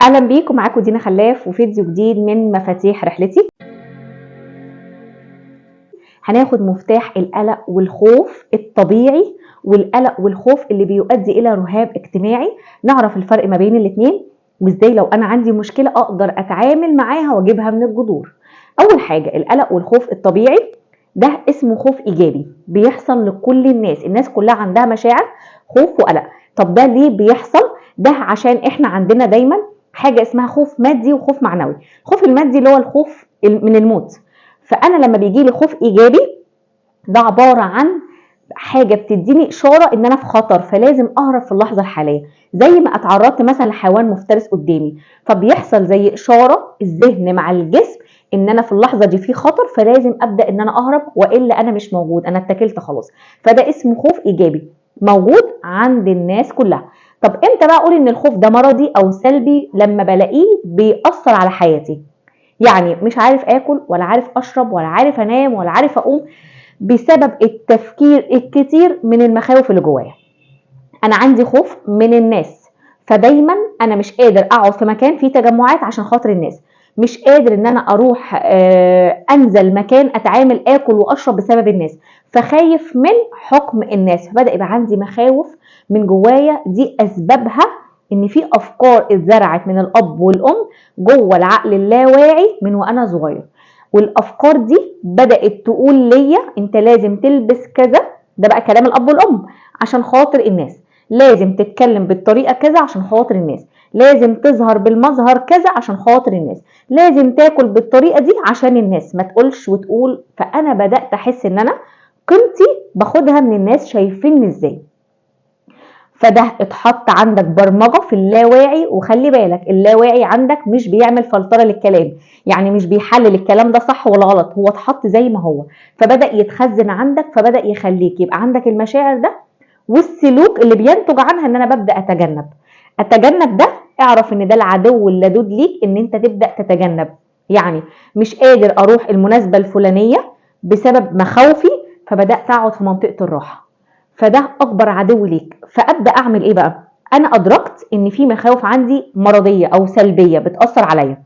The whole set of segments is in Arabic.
اهلا بيكم، معاكم دينا خلاف وفيديو جديد من مفاتيح رحلتي. هناخد مفتاح القلق والخوف الطبيعي والقلق والخوف اللي بيؤدي الى رهاب اجتماعي. نعرف الفرق ما بين الاتنين وازاي لو انا عندي مشكلة اقدر اتعامل معاها واجيبها من الجذور. اول حاجة القلق والخوف الطبيعي ده اسمه خوف ايجابي بيحصل لكل الناس كلها عندها مشاعر خوف وقلق. طب ده ليه بيحصل؟ ده عشان احنا عندنا دايما حاجة اسمها خوف مادي وخوف معنوي. خوف المادي اللي هو الخوف من الموت. فانا لما بيجي لي خوف ايجابي ده عبارة عن حاجة بتديني إشارة إن أنا في خطر، فلازم أهرب في اللحظة الحالية. زي ما اتعرضت مثلا لحيوان مفترس قدامي، فبيحصل زي إشارة الذهن مع الجسم إن أنا في اللحظة دي في خطر، فلازم أبدأ إن أنا أهرب، وإلا أنا مش موجود، أنا اتكلت خلاص. فده اسمه خوف إيجابي موجود عند الناس كلها. طب إمتى بقى أقول إن الخوف ده مرضي أو سلبي؟ لما بلاقيه بيأثر على حياتي، يعني مش عارف آكل ولا عارف أشرب ولا عارف أنام ولا عارف أقوم بسبب التفكير الكتير من المخاوف اللي جوايا. انا عندي خوف من الناس، فدايما انا مش قادر اقعد في مكان فيه تجمعات عشان خاطر الناس، مش قادر ان انا اروح انزل مكان اتعامل اكل واشرب بسبب الناس، فخايف من حكم الناس، فبدأ يبقى عندي مخاوف من جوايا. دي اسبابها ان في افكار اتزرعت من الاب والام جوه العقل اللاواعي من وانا صغير، والافكار دي بدأت تقول ليا انت لازم تلبس كذا، ده بقى كلام الاب والام، عشان خاطر الناس، لازم تتكلم بالطريقة كذا عشان خاطر الناس، لازم تظهر بالمظهر كذا عشان خاطر الناس، لازم تاكل بالطريقة دي عشان الناس ما تقولش وتقول. فأنا بدأت أحس إن أنا قيمتي باخدها من الناس شايفيني إزاي. فده اتحط عندك برمجة في اللاواعي، وخلي بالك اللاواعي عندك مش بيعمل فلترة للكلام، يعني مش بيحلل الكلام ده صح ولا غلط، هو اتحط زي ما هو، فبدأ يتخزن عندك، فبدأ يخليك يبقى عندك المشاعر ده والسلوك اللي بينتج عنها ان انا ببدا اتجنب ده. اعرف ان ده العدو اللدود ليك، ان انت تبدا تتجنب. يعني مش قادر اروح المناسبه الفلانيه بسبب مخاوفي، فبدات اقعد في منطقه الراحه، فده اكبر عدو ليك. فابدا اعمل ايه بقى؟ انا ادركت ان في مخاوف عندي مرضيه او سلبيه بتاثر عليا.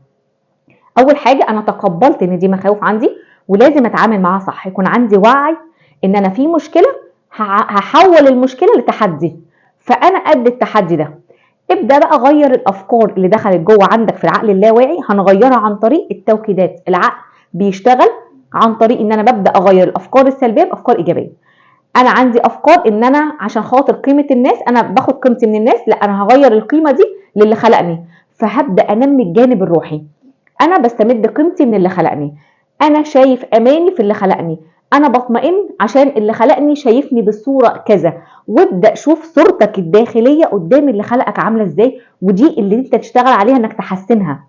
اول حاجه انا تقبلت ان دي مخاوف عندي ولازم اتعامل معاها صح، يكون عندي وعي ان انا في مشكله، هحول المشكله لتحدي، فانا قد التحدي ده. ابدا بقى غير الافكار اللي دخلت جوه عندك في العقل اللاواعي، هنغيرها عن طريق التوكيدات. العقل بيشتغل عن طريق ان انا ببدا اغير الافكار السلبيه بافكار ايجابيه. انا عندي افكار ان انا عشان خاطر قيمه الناس انا باخد قيمتي من الناس، لا انا هغير القيمه دي للي خلقني، فهبدا انمي الجانب الروحي. انا بستمد قيمتي من اللي خلقني، انا شايف اماني في اللي خلقني، انا بطمئن عشان اللي خلقني شايفني بالصوره كذا. وابدا شوف صورتك الداخليه قدام اللي خلقك عامله ازاي، ودي اللي انت تشتغل عليها انك تحسنها.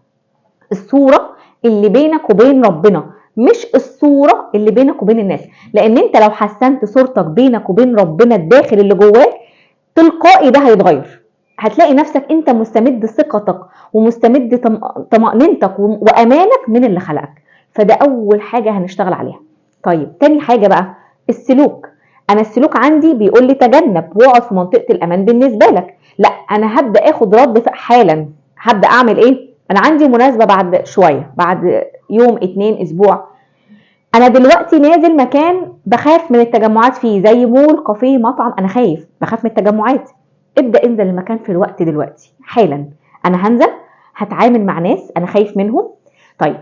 الصوره اللي بينك وبين ربنا، مش الصوره اللي بينك وبين الناس، لان انت لو حسنت صورتك بينك وبين ربنا الداخل اللي جواك تلقائي ده هيتغير. هتلاقي نفسك انت مستمد ثقتك ومستمد طمأنينتك وامانك من اللي خلقك. فده اول حاجة هنشتغل عليها. طيب تاني حاجة بقى السلوك. انا السلوك عندي بيقول لي تجنب واقعد في منطقة الامان بالنسبة لك، لا انا هبدأ اخد رد فعل حالا. هبدأ اعمل ايه؟ انا عندي مناسبة بعد شوية، بعد يوم 2 اسبوع، انا دلوقتي نازل مكان بخاف من التجمعات فيه زي مول كافيه مطعم، انا خايف بخاف من التجمعات. ابدا انزل المكان في الوقت دلوقتي حالا. انا هنزل هتعامل مع ناس انا خايف منهم. طيب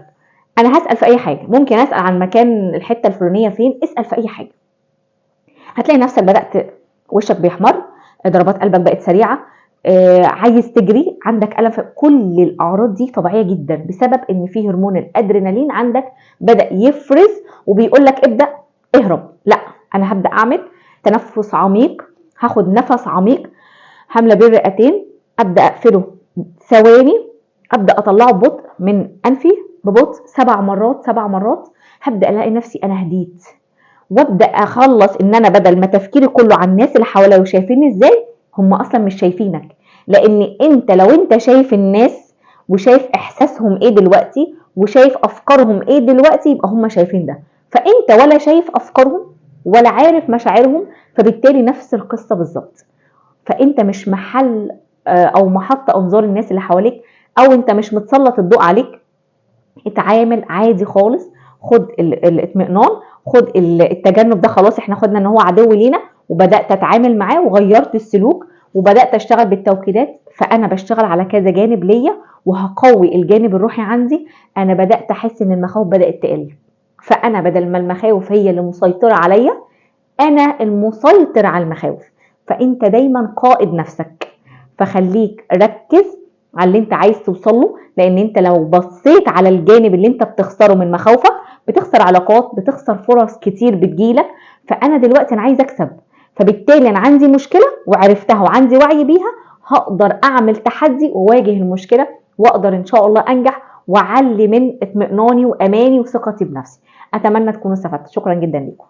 انا هسال في اي حاجه، ممكن اسال عن مكان الحته الفلانيه فين، اسال في اي حاجه. هتلاقي نفسك بدات وشك بيحمر، ضربات قلبك بقت سريعه، عايز تجري، عندك الم. كل الاعراض دي طبيعيه جدا بسبب ان في هرمون الادرينالين عندك بدا يفرز وبيقول لك ابدا اهرب. لا انا هبدا اعمل تنفس عميق، هاخد نفس عميق، هملى بين الرئتين، ابدا اقفله ثواني، ابدا اطلعه ببطء من انفي ببطء 7 مرات 7 مرات. هبدا الاقي نفسي انا هديت، وابدا اخلص ان انا بدل ما تفكيري كله عن الناس اللي حواليا وشايفيني ازاي، هم اصلا مش شايفينك. لان انت لو انت شايف الناس وشايف احساسهم ايه دلوقتي وشايف افكارهم ايه دلوقتي، يبقى هم شايفين ده. فانت ولا شايف افكارهم ولا عارف مشاعرهم، فبالتالي نفس القصة بالظبط. فانت مش محل او محط انظار الناس اللي حواليك. او انت مش متسلط الضوء عليك، اتعامل عادي خالص. خد الاطمئنان، خد التجنب ده، خلاص احنا خدنا ان هو عدو لينا، وبدات اتعامل معاه وغيرت السلوك وبدات اشتغل بالتوكيدات. فانا بشتغل على كذا جانب ليا وهقوي الجانب الروحي عندي. انا بدات احس ان المخاوف بدات تقل، فانا بدل ما المخاوف هي اللي مسيطره عليا، انا المسيطر على المخاوف. فانت دايما قائد نفسك، فخليك ركز على اللي انت عايز توصله، لان انت لو بصيت على الجانب اللي انت بتخسره من مخاوفك، بتخسر علاقات، بتخسر فرص كتير بتجيلك. فانا دلوقتي انا عايز اكسب، فبالتالي انا عندي مشكله وعرفتها وعندي وعي بيها، هقدر اعمل تحدي واواجه المشكله، واقدر ان شاء الله انجح واعلي من اطمئناني واماني وثقتي بنفسي. اتمنى تكونوا استفدتوا. شكرا جدا لكم.